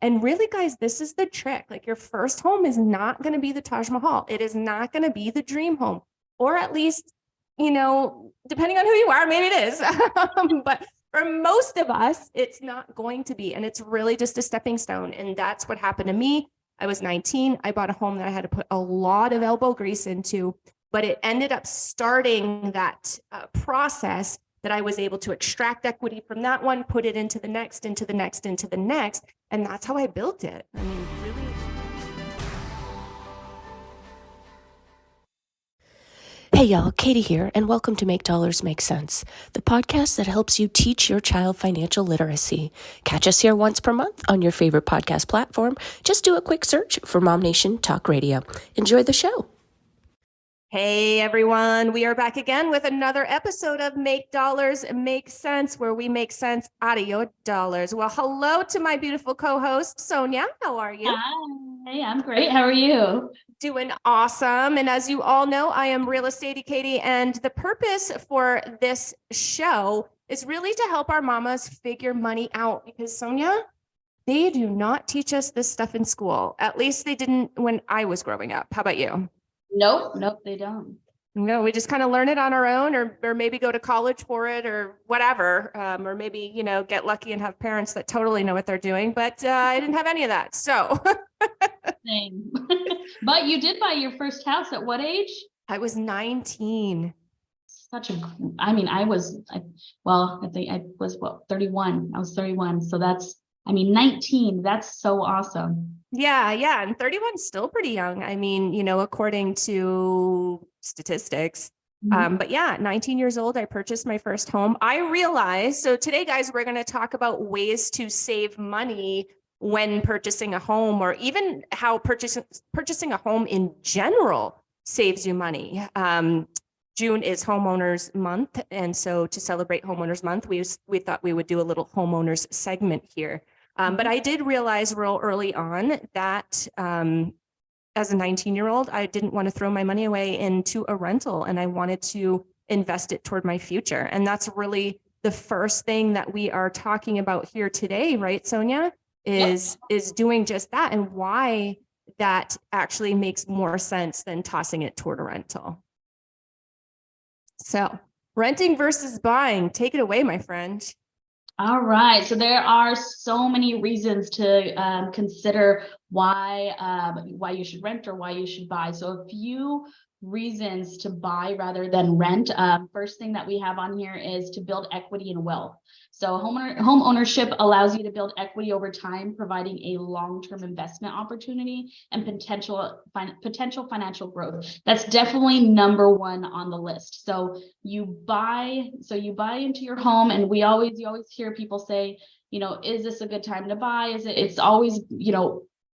And really, guys, this is the trick. Like, your first home is not going to be the Taj Mahal. It is not going to be the dream home, or at least, depending on who you are, maybe it is. But for most of us, it's not going to be. And it's really just a stepping stone. And that's what happened to me. I was 19. I bought a home that I had to put a lot of elbow grease into, but it ended up starting that process that I was able to extract equity from that one, put it into the next, into the next, into the next. And that's how I built it. I mean, really. Hey y'all, Katie here, and welcome to Make Dollars Make Sense, the podcast that helps you teach your child financial literacy. Catch us here once per month on your favorite podcast platform. Just do a quick search for MOMnation Talk Radio. Enjoy the show. Hey everyone, we are back again with another episode of Make Dollars Make Sense, where we make sense out of your dollars. Well, hello to my beautiful co-host, Sonya. How are you? Hi, I'm great. How are you? Doing awesome. And as you all know, I am Real Estate Katie, and the purpose for this show is really to help our mamas figure money out, because Sonya, they do not teach us this stuff in school. At least they didn't when I was growing up. How about you? Nope, they don't. No, we just kind of learn it on our own, or maybe go to college for it or whatever. Or maybe, get lucky and have parents that totally know what they're doing. But I didn't have any of that. So Same. But you did buy your first house at what age? I was 19. I think I was 31. I was 31. So 19, that's so awesome. Yeah. And 31 is still pretty young. I mean, according to statistics. But yeah, 19 years old, I purchased my first home. I realized, so today, guys, we're going to talk about ways to save money when purchasing a home, or even how purchasing a home in general saves you money. June is homeowners month. And so to celebrate homeowners month, we thought we would do a little homeowners segment here. But I did realize real early on that as a 19-year-old, I didn't want to throw my money away into a rental, and I wanted to invest it toward my future. And that's really the first thing that we are talking about here today, right, Sonya? Is doing just that, and why that actually makes more sense than tossing it toward a rental. So renting versus buying, take it away, my friend. All right. So there are so many reasons to consider why you should rent or why you should buy. So a few reasons to buy rather than rent. First thing that we have on here is to build equity and wealth. So home ownership allows you to build equity over time, providing a long-term investment opportunity and potential financial growth. That's definitely number one on the list. So you buy into your home, and you always hear people say, is this a good time to buy? It's always,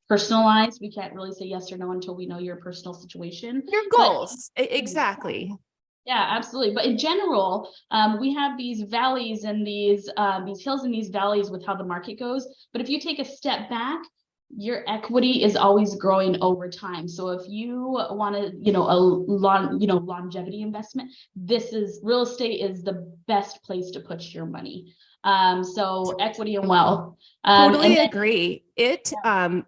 personalized. We can't really say yes or no until we know your personal situation. Your goals. Exactly. Yeah, absolutely. But in general, we have these valleys and these hills and these valleys with how the market goes. But if you take a step back, your equity is always growing over time. So if you want a longevity investment, real estate is the best place to put your money. So equity and wealth. Totally agree. And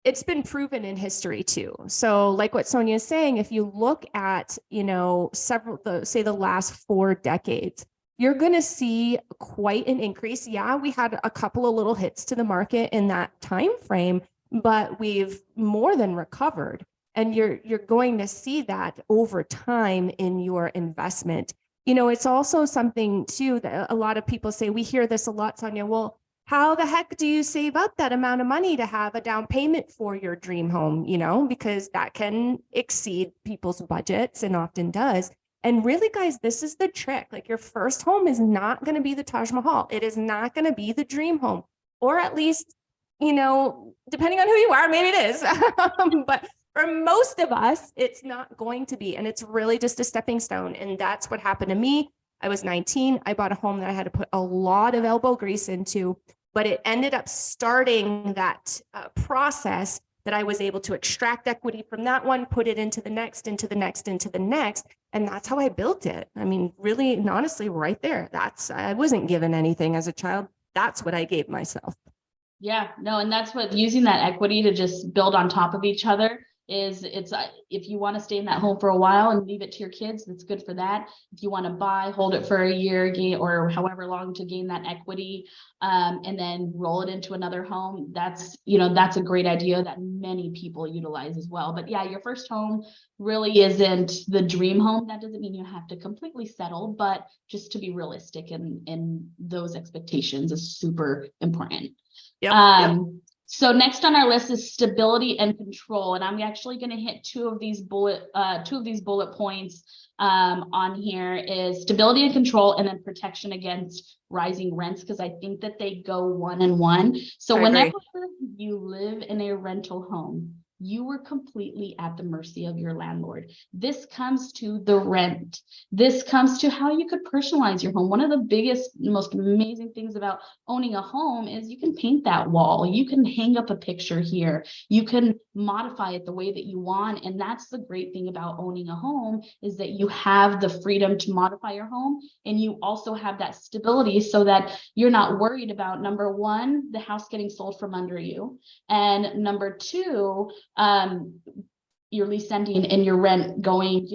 it's been proven in history too. So like what Sonya is saying, if you look at, the last 4 decades, you're going to see quite an increase. Yeah, we had a couple of little hits to the market in that time frame, but we've more than recovered. And you're going to see that over time in your investment. It's also something too that a lot of people say, we hear this a lot, Sonya, well, how the heck do you save up that amount of money to have a down payment for your dream home? Because that can exceed people's budgets and often does. And really, guys, this is the trick. Like, your first home is not going to be the Taj Mahal. It is not going to be the dream home, or at least, depending on who you are, maybe it is. But for most of us, it's not going to be. And it's really just a stepping stone. And that's what happened to me. I was 19. I bought a home that I had to put a lot of elbow grease into, but it ended up starting that process that I was able to extract equity from that one, put it into the next, into the next, into the next. And that's how I built it. I mean, really and honestly, right there. I wasn't given anything as a child. That's what I gave myself. Yeah, no, and that's what using that equity to just build on top of each other is if you want to stay in that home for a while and leave it to your kids, that's good for that. If you want to buy, hold it for a year, gain or however long to gain that equity, and then roll it into another home, that's a great idea that many people utilize as well. But yeah, your first home really isn't the dream home. That doesn't mean you have to completely settle, but just to be realistic and those expectations is super important. Yep. So next on our list is stability and control, and I'm actually going to hit two of these bullet points on here is stability and control, and then protection against rising rents, because I think that they go one and one. So I whenever agree. you live in a rental home, you were completely at the mercy of your landlord. This comes to the rent. This comes to how you could personalize your home. One of the biggest, most amazing things about owning a home is you can paint that wall. You can hang up a picture here. You can modify it the way that you want. And that's the great thing about owning a home is that you have the freedom to modify your home. And you also have that stability so that you're not worried about, number one, the house getting sold from under you. And number two, your lease ending and your rent going,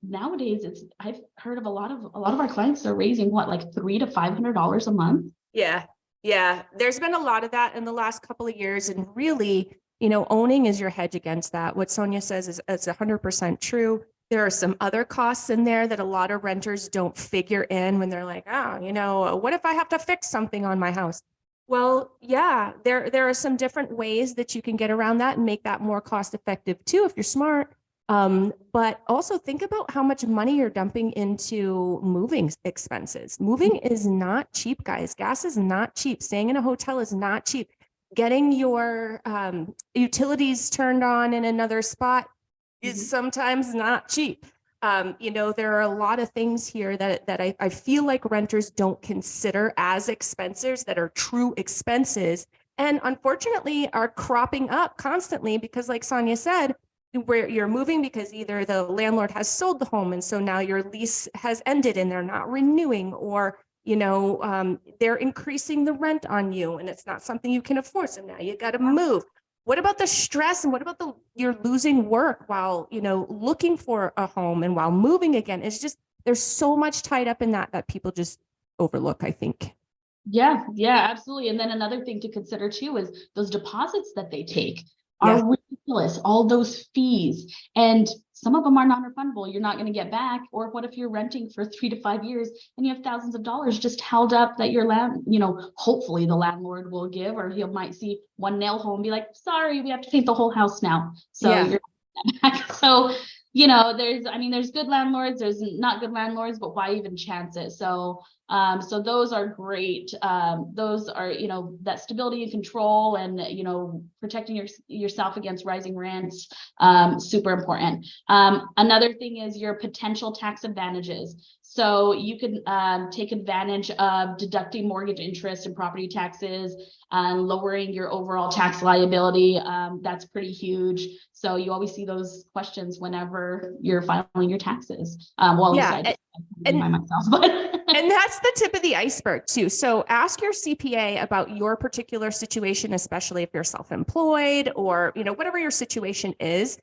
nowadays I've heard of a lot of our clients are raising like $300 to $500 a month. Yeah. Yeah. There's been a lot of that in the last couple of years. And really, owning is your hedge against that. What Sonya says is 100% true. There are some other costs in there that a lot of renters don't figure in when they're like, what if I have to fix something on my house? Well, yeah, there are some different ways that you can get around that and make that more cost effective too, if you're smart. But also think about how much money you're dumping into moving expenses. Moving is not cheap, guys. Gas is not cheap. Staying in a hotel is not cheap. Getting your utilities turned on in another spot is sometimes not cheap. There are a lot of things here that I feel like renters don't consider as expenses that are true expenses, and unfortunately are cropping up constantly because, like Sonya said, where you're moving because either the landlord has sold the home and so now your lease has ended and they're not renewing, or they're increasing the rent on you and it's not something you can afford, so now you got to move. What about the stress and what about you're losing work while, looking for a home and while moving again? It's just, there's so much tied up in that people just overlook, I think. Yeah, absolutely. And then another thing to consider too is those deposits that they take Yeah. are ridiculous, all those fees. And some of them are non-refundable. You're not going to get back. Or what if you're renting for 3 to 5 years and you have thousands of dollars just held up that your hopefully the landlord will give, or he might see one nail hole and be like, sorry, we have to paint the whole house now. So Yeah. you're back. So, there's good landlords, there's not good landlords, but why even chance it? So those are great. Those are, that stability and control and, protecting yourself against rising rents, super important. Another thing is your potential tax advantages. So you can take advantage of deducting mortgage interest and property taxes and lowering your overall tax liability. That's pretty huge. So you always see those questions whenever you're filing your taxes. And by myself, but and that's the tip of the iceberg too. So ask your CPA about your particular situation, especially if you're self-employed or, whatever your situation is,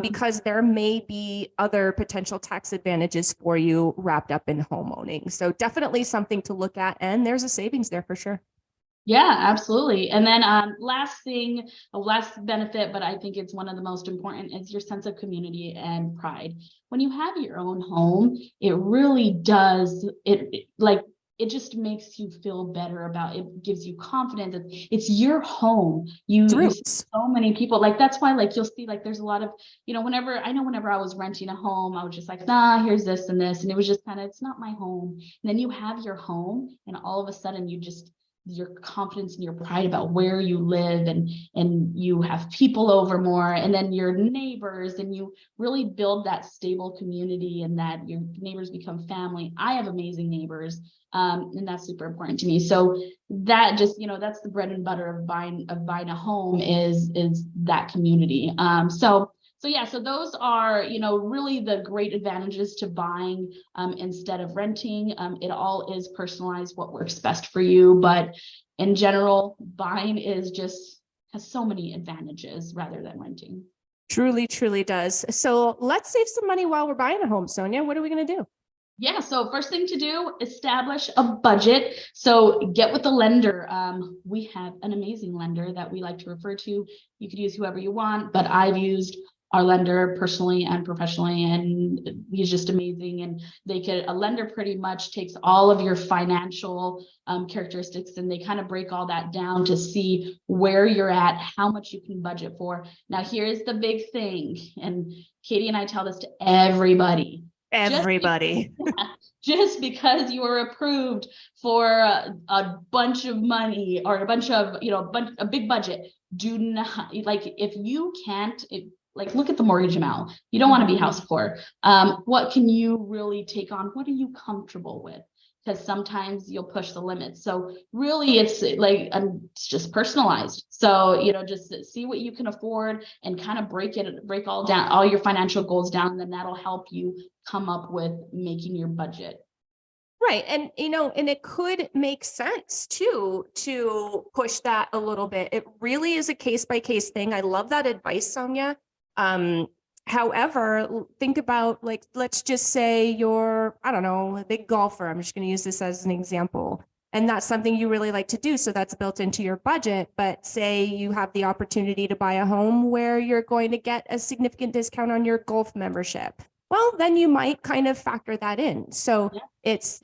because there may be other potential tax advantages for you wrapped up in home owning. So definitely something to look at, and there's a savings there for sure. Yeah, absolutely. And then last benefit, but I think it's one of the most important, is your sense of community and pride. When you have your own home, it really does, it just makes you feel better about it, gives you confidence that it's your home. You see so many people, that's why you'll see there's a lot of, whenever I was renting a home, I was just like, nah, here's this and this. And it was just it's not my home. And then you have your home and all of a sudden your confidence and your pride about where you live, and you have people over more, and then your neighbors, and you really build that stable community and that your neighbors become family. I have amazing neighbors, and that's super important to me. So that just, that's the bread and butter of buying a home is that community. So those are, really the great advantages to buying instead of renting. It all is personalized, what works best for you. But in general, buying has so many advantages rather than renting. Truly, truly does. So let's save some money while we're buying a home, Sonya. What are we going to do? Yeah, so first thing to do, establish a budget. So get with the lender. We have an amazing lender that we like to refer to. You could use whoever you want, but I've used our lender personally and professionally, and he's just amazing. And a lender pretty much takes all of your financial characteristics, and they kind of break all that down to see where you're at, how much you can budget for. Now, here's the big thing, and Katie and I tell this to everybody. Everybody. Just because you were approved for a bunch of money or a bunch of, a big budget, do not, like, if you can't, look at the mortgage amount. You don't want to be house poor. What can you really take on? What are you comfortable with? Because sometimes you'll push the limits. So really it's it's just personalized. So, just see what you can afford and kind of break all your financial goals down. And then that'll help you come up with making your budget. Right. And, and it could make sense too, to push that a little bit. It really is a case by case thing. I love that advice, Sonya. However, think about, let's just say you're, I don't know, a big golfer. I'm just going to use this as an example. And that's something you really like to do. So that's built into your budget. But say you have the opportunity to buy a home where you're going to get a significant discount on your golf membership. Well, then you might kind of factor that in. So it's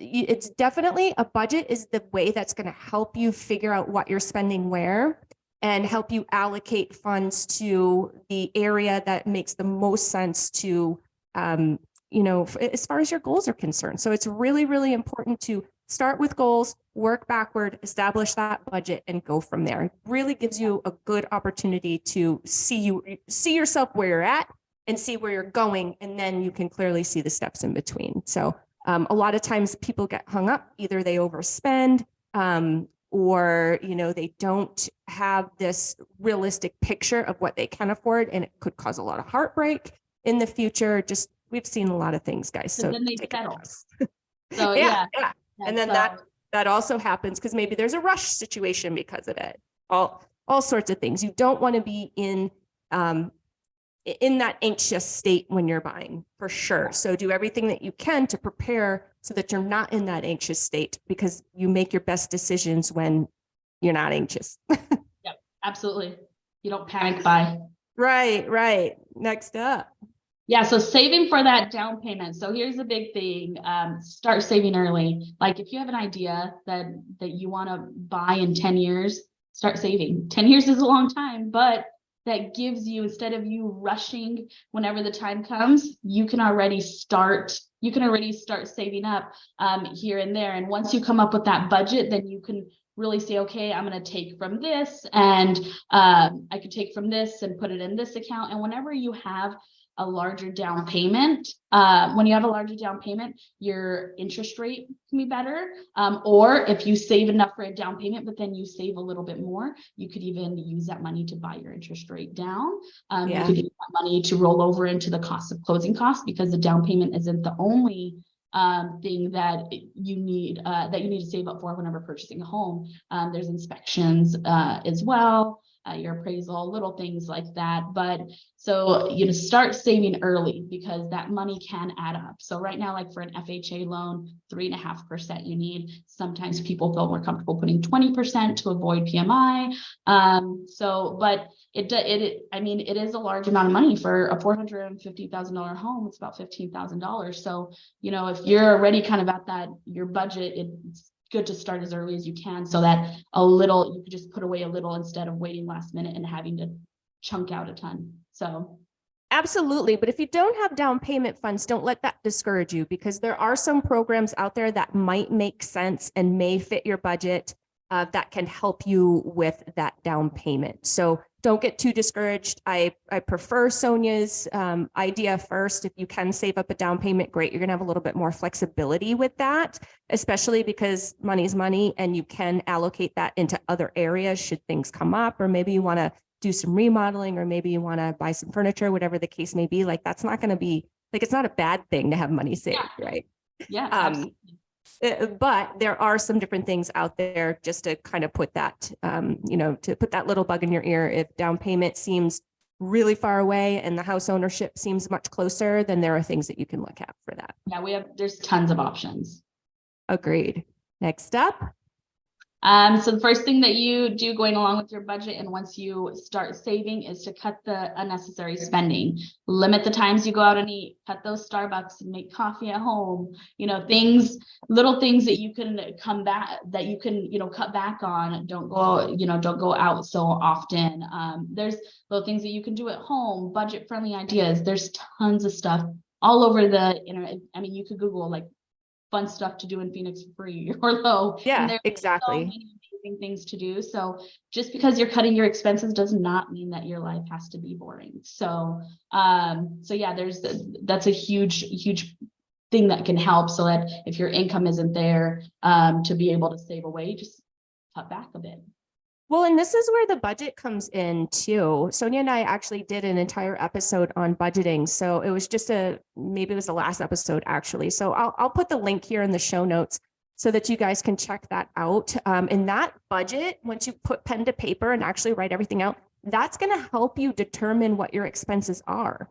definitely, a budget is the way that's going to help you figure out what you're spending where, and help you allocate funds to the area that makes the most sense to, as far as your goals are concerned. So it's really, really important to start with goals, work backward, establish that budget, and go from there. It really gives you a good opportunity to see yourself where you're at and see where you're going. And then you can clearly see the steps in between. So a lot of times people get hung up, either they overspend, or, they don't have this realistic picture of what they can afford, and it could cause a lot of heartbreak in the future. We've seen a lot of things, guys. So then they take settle. it. So yeah. And then that also happens because maybe there's a rush situation because of it. All sorts of things. You don't want to be in that anxious state when you're buying, for sure. So do everything that you can to prepare so that you're not in that anxious state, because you make your best decisions when you're not anxious. Yep, absolutely. You don't panic buy. Right. Next up. Yeah, so saving for that down payment. So here's the big thing. Start saving early. Like, if you have an idea that you want to buy in 10 years, start saving. 10 years is a long time, but that gives you, instead of you rushing whenever the time comes, you can already start saving up here and there. And once you come up with that budget, then you can really say, okay, I'm going to take from this, and I could take from this and put it in this account. And whenever you have a larger down payment, your interest rate can be better. Or if you save enough for a down payment, but then you save a little bit more, you could even use that money to buy your interest rate down. You could use that money to roll over into the cost of closing costs, because the down payment isn't the only thing that you need to save up for whenever purchasing a home. There's inspections as well. Your appraisal, little things like that. But so start saving early, because that money can add up. So right now, like for an FHA loan, 3.5% you need. Sometimes people feel more comfortable putting 20% to avoid PMI. But it is a large amount of money for a $450,000 home. It's about $15,000. So, if you're already kind of at your budget, it's good to start as early as you can, so that you could just put away a little instead of waiting last minute and having to chunk out a ton. So absolutely. But if you don't have down payment funds, don't let that discourage you, because there are some programs out there that might make sense and may fit your budget, that can help you with that down payment. So don't get too discouraged. I prefer Sonya's idea first. If you can save up a down payment, great. You're going to have a little bit more flexibility with that, especially because money's money, and you can allocate that into other areas should things come up, or maybe you want to do some remodeling, or maybe you want to buy some furniture, whatever the case may be. That's not going to be, it's not a bad thing to have money saved, right? Yeah. But there are some different things out there just to kind of put that, to put that little bug in your ear. If down payment seems really far away and the house ownership seems much closer, then there are things that you can look at for that. Yeah, there's tons of options. Agreed. Next up. So the first thing that you do going along with your budget and once you start saving is to cut the unnecessary spending. Limit the times you go out and eat, cut those Starbucks and make coffee at home, little things that you can cut back on. Don't go out so often. There's little things that you can do at home, budget friendly ideas. There's tons of stuff all over the internet. I mean, you could Google like fun stuff to do in Phoenix for free or low. Yeah, and there's exactly. so many amazing things to do. So just because you're cutting your expenses does not mean that your life has to be boring. So yeah, that's a huge thing that can help, so that if your income isn't there, to be able to save away, just cut back a bit. Well, and this is where the budget comes in too. Sonya and I actually did an entire episode on budgeting. So it was maybe it was the last episode actually. So I'll put the link here in the show notes so that you guys can check that out. And that budget, once you put pen to paper and actually write everything out, that's going to help you determine what your expenses are.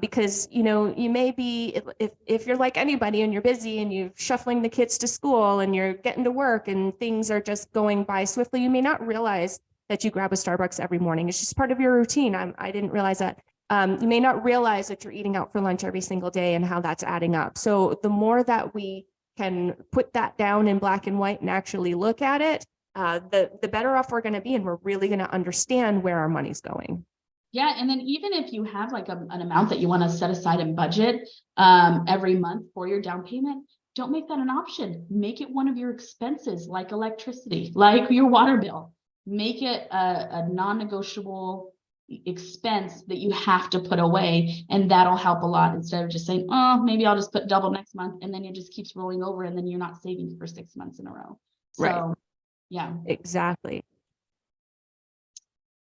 Because, you may be, if you're like anybody and you're busy and you're shuffling the kids to school and you're getting to work and things are just going by swiftly, you may not realize that you grab a Starbucks every morning. It's just part of your routine. I didn't realize that. You may not realize that you're eating out for lunch every single day and how that's adding up. So the more that we can put that down in black and white and actually look at it, the better off we're going to be. And we're really going to understand where our money's going. Yeah. And then even if you have like an amount that you want to set aside in budget every month for your down payment, don't make that an option. Make it one of your expenses, like electricity, like your water bill. Make it a non-negotiable expense that you have to put away. And that'll help a lot, instead of just saying, oh, maybe I'll just put double next month. And then it just keeps rolling over. And then you're not saving for 6 months in a row. So, right. Yeah, exactly.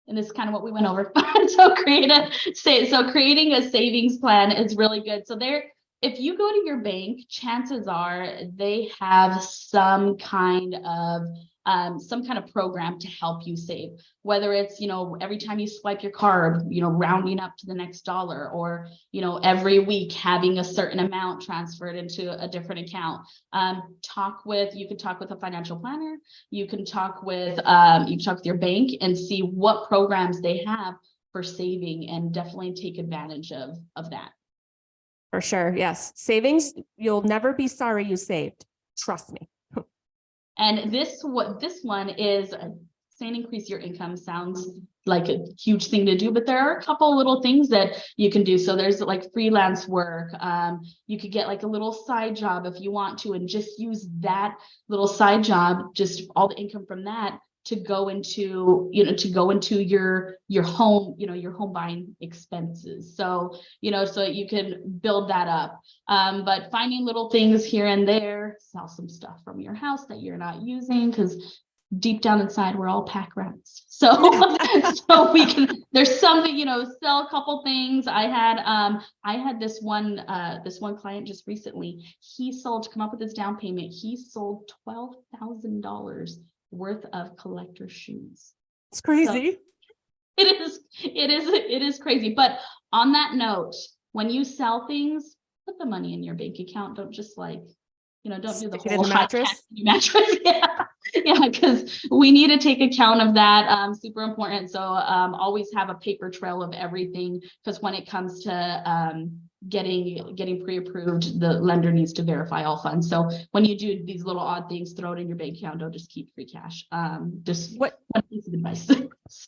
And this is kind of what we went over. So creating a savings plan is really good. So if you go to your bank, chances are they have some kind of program to help you save, whether it's, every time you swipe your card, rounding up to the next dollar, or, every week having a certain amount transferred into a different account. You can talk with a financial planner. You can talk with your bank and see what programs they have for saving, and definitely take advantage of that. For sure. Yes. Savings. You'll never be sorry you saved. Trust me. And this one is saying increase your income sounds like a huge thing to do, but there are a couple little things that you can do. So there's like freelance work. You could get like a little side job if you want to, and just use that little side job, just all the income from that, to go into your home, your home buying expenses. So, so you can build that up. But finding little things here and there, sell some stuff from your house that you're not using, because deep down inside, we're all pack rats. So, there's something, sell a couple things. I had this one client just recently. He sold, to come up with his down payment, he sold $12,000 worth of collector shoes. It's crazy. So it is crazy. But on that note, when you sell things, put the money in your bank account. Don't just don't do the whole mattress. Yeah, because we need to take account of that. Super important. So always have a paper trail of everything, because when it comes to getting pre-approved, the lender needs to verify all funds. So when you do these little odd things, throw it in your bank account. Don't just keep free cash. Just one piece of advice.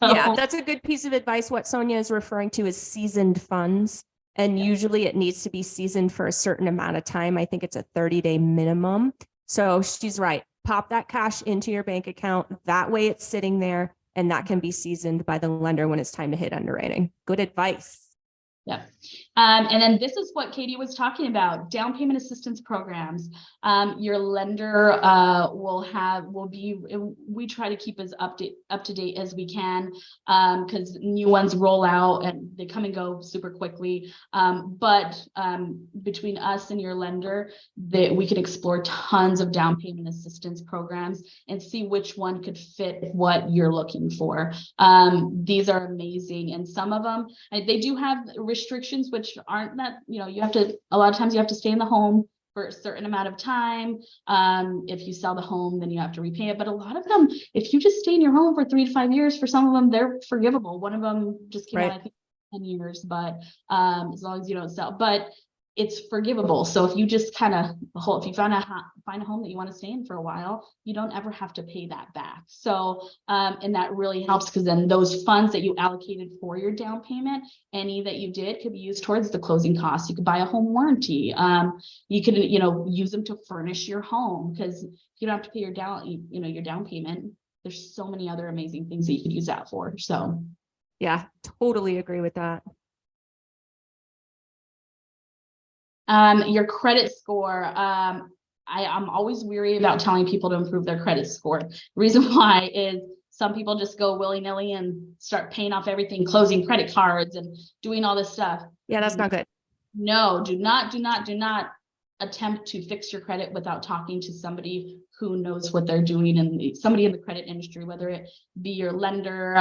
Yeah, that's a good piece of advice. What Sonya is referring to is seasoned funds. And usually it needs to be seasoned for a certain amount of time. I think it's a 30-day minimum. So she's right. Pop that cash into your bank account. That way it's sitting there, and that can be seasoned by the lender when it's time to hit underwriting. Good advice. Yeah. And then this is what Katie was talking about, down payment assistance programs. Your lender we try to keep as up to date as we can, because new ones roll out and they come and go super quickly. But between us and your lender, we could explore tons of down payment assistance programs and see which one could fit what you're looking for. These are amazing, and some of them, they do have restrictions, which aren't that, a lot of times you have to stay in the home for a certain amount of time. If you sell the home, then you have to repay it. But a lot of them, if you just stay in your home for 3 to 5 years, for some of them, they're forgivable. One of them just came out, I think, 10 years, but as long as you don't sell, but it's forgivable. So if you just if you find a home that you want to stay in for a while, you don't ever have to pay that back. So, and that really helps, because then those funds that you allocated for your down payment, any that you did, could be used towards the closing costs. You could buy a home warranty. You could, use them to furnish your home, because you don't have to pay your down payment. There's so many other amazing things that you could use that for. So, yeah, totally agree with that. Your credit score. I'm always weary about telling people to improve their credit score. The reason why is some people just go willy-nilly and start paying off everything, closing credit cards and doing all this stuff. Yeah, that's not good. No, do not attempt to fix your credit without talking to somebody who knows what they're doing, and somebody in the credit industry, whether it be your lender,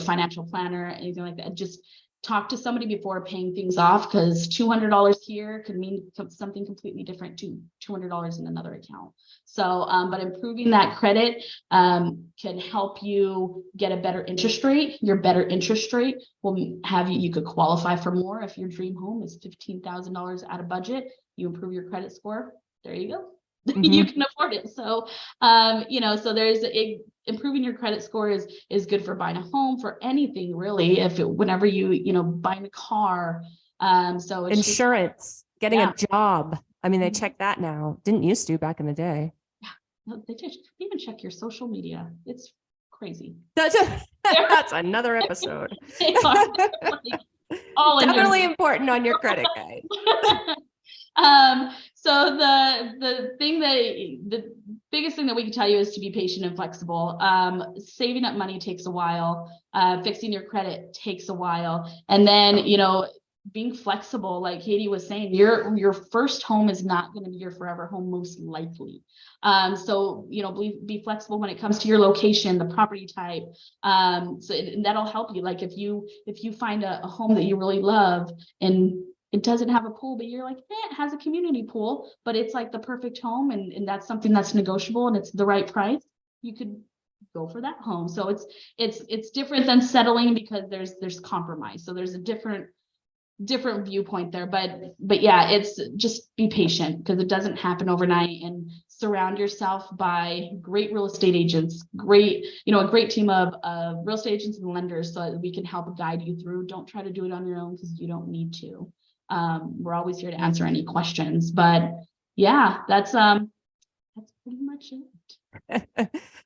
financial planner, anything like that. Just talk to somebody before paying things off, because $200 here could mean something completely different to $200 in another account. So, but improving that credit can help you get a better interest rate. Your better interest rate will have you could qualify for more. If your dream home is $15,000 out of budget, you improve your credit score, there you go. You can afford it. So, so there's improving your credit score is good for buying a home, for anything really. Whenever you buying a car, so it's insurance, getting a job. I mean, they check that now. Didn't used to back in the day. Yeah, no, they even check your social media. It's crazy. That's another episode. Definitely important on your credit guide. So the biggest thing that we can tell you is to be patient and flexible. Saving up money takes a while. Fixing your credit takes a while. And then, being flexible, like Katie was saying, your first home is not going to be your forever home, most likely. So, be flexible when it comes to your location, the property type. And that'll help you. Like if you find a home that you really love and it doesn't have a pool, but you're like, it has a community pool, but it's like the perfect home, and that's something that's negotiable and it's the right price, you could go for that home. So it's different than settling, because there's compromise. So there's a different viewpoint there, but yeah, it's just be patient, because it doesn't happen overnight, and surround yourself by great real estate agents, a great team of real estate agents and lenders, so that we can help guide you through. Don't try to do it on your own, because you don't need to. We're always here to answer any questions, but yeah, that's pretty much it.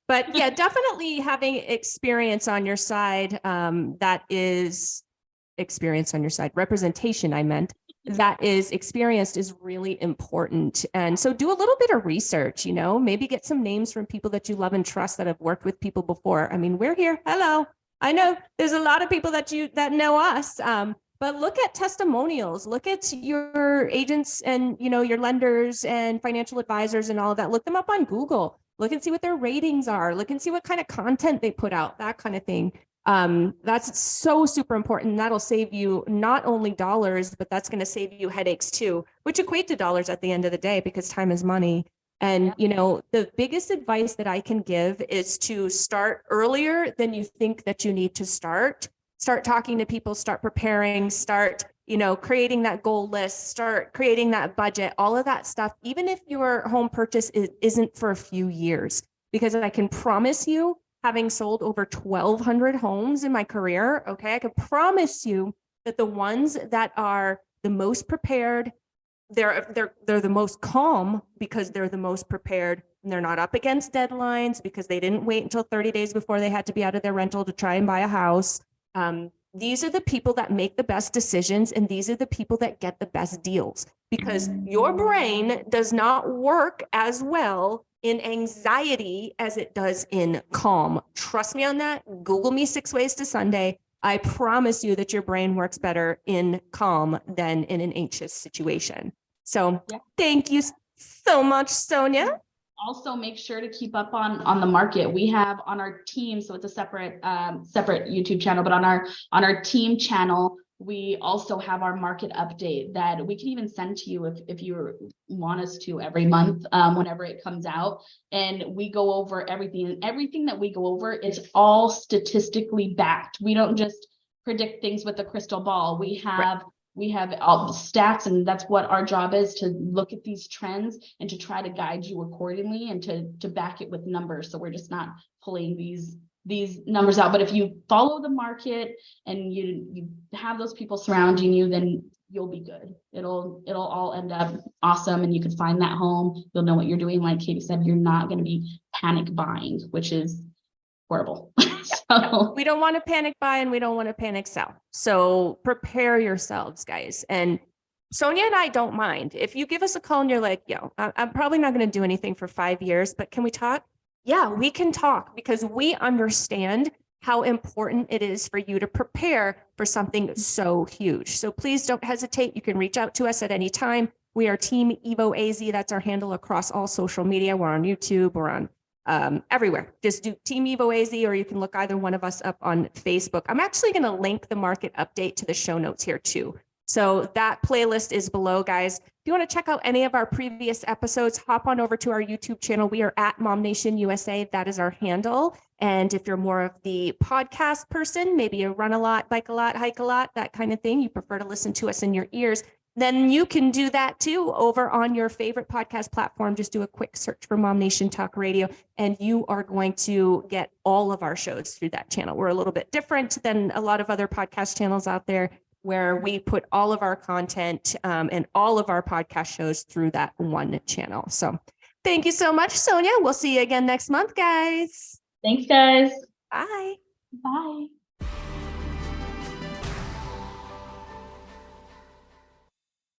But yeah, definitely having experience on your side, that is experience on your side, representation, I meant, that is experienced, is really important. And so do a little bit of research, maybe get some names from people that you love and trust that have worked with people before. I mean, we're here. Hello. I know there's a lot of people that know us. But look at testimonials, look at your agents and, your lenders and financial advisors and all of that. Look them up on Google, look and see what their ratings are, look and see what kind of content they put out, that kind of thing. That's so super important. That'll save you not only dollars, but that's going to save you headaches too, which equate to dollars at the end of the day, because time is money. And, the biggest advice that I can give is to start earlier than you think that you need to start. Start talking to people, start preparing, start, creating that goal list, start creating that budget, all of that stuff, even if your home purchase isn't for a few years, because I can promise you, having sold over 1,200 homes in my career, okay, I can promise you that the ones that are the most prepared, they're the most calm, because they're the most prepared, and they're not up against deadlines because they didn't wait until 30 days before they had to be out of their rental to try and buy a house. these are the people that make the best decisions, and these are the people that get the best deals, because your brain does not work as well in anxiety as it does in calm. Trust me on that. Google me 6 ways to Sunday. I promise you that your brain works better in calm than in an anxious situation. So thank you so much, Sonya. Also, make sure to keep up on the market. We have on our team, so it's a separate YouTube channel, but on our team channel, we also have our market update that we can even send to you if you want us to every month, whenever it comes out. And we go over everything, and everything that we go over is all statistically backed. We don't just predict things with a crystal ball. We have all the stats, and that's what our job is, to look at these trends and to try to guide you accordingly, and to back it with numbers. So we're just not pulling these numbers out. But if you follow the market and you have those people surrounding you, then you'll be good. It'll all end up awesome, and you can find that home. You'll know what you're doing. Like Katie said, you're not going to be panic buying, which is horrible. So we don't want to panic buy, and we don't want to panic sell. So prepare yourselves, guys. And Sonya and I don't mind if you give us a call and you're like, yo, I'm probably not going to do anything for 5 years, but can we talk? Yeah, we can talk, because we understand how important it is for you to prepare for something so huge. So please don't hesitate. You can reach out to us at any time. We are Team EvoAZ. That's our handle across all social media. We're on YouTube. We're on everywhere. Just do Team EvoAZ, or you can look either one of us up on Facebook. I'm actually going to link the market update to the show notes here too. So that playlist is below, guys. If you want to check out any of our previous episodes, hop on over to our YouTube channel. We are at MOMnation USA. That is our handle. And if you're more of the podcast person, maybe you run a lot, bike a lot, hike a lot, that kind of thing, you prefer to listen to us in your ears, then you can do that too over on your favorite podcast platform. Just do a quick search for MOMnation Talk Radio, and you are going to get all of our shows through that channel. We're a little bit different than a lot of other podcast channels out there, where we put all of our content and all of our podcast shows through that one channel. So thank you so much, Sonya. We'll see you again next month, guys. thanks, guys. Bye. Bye.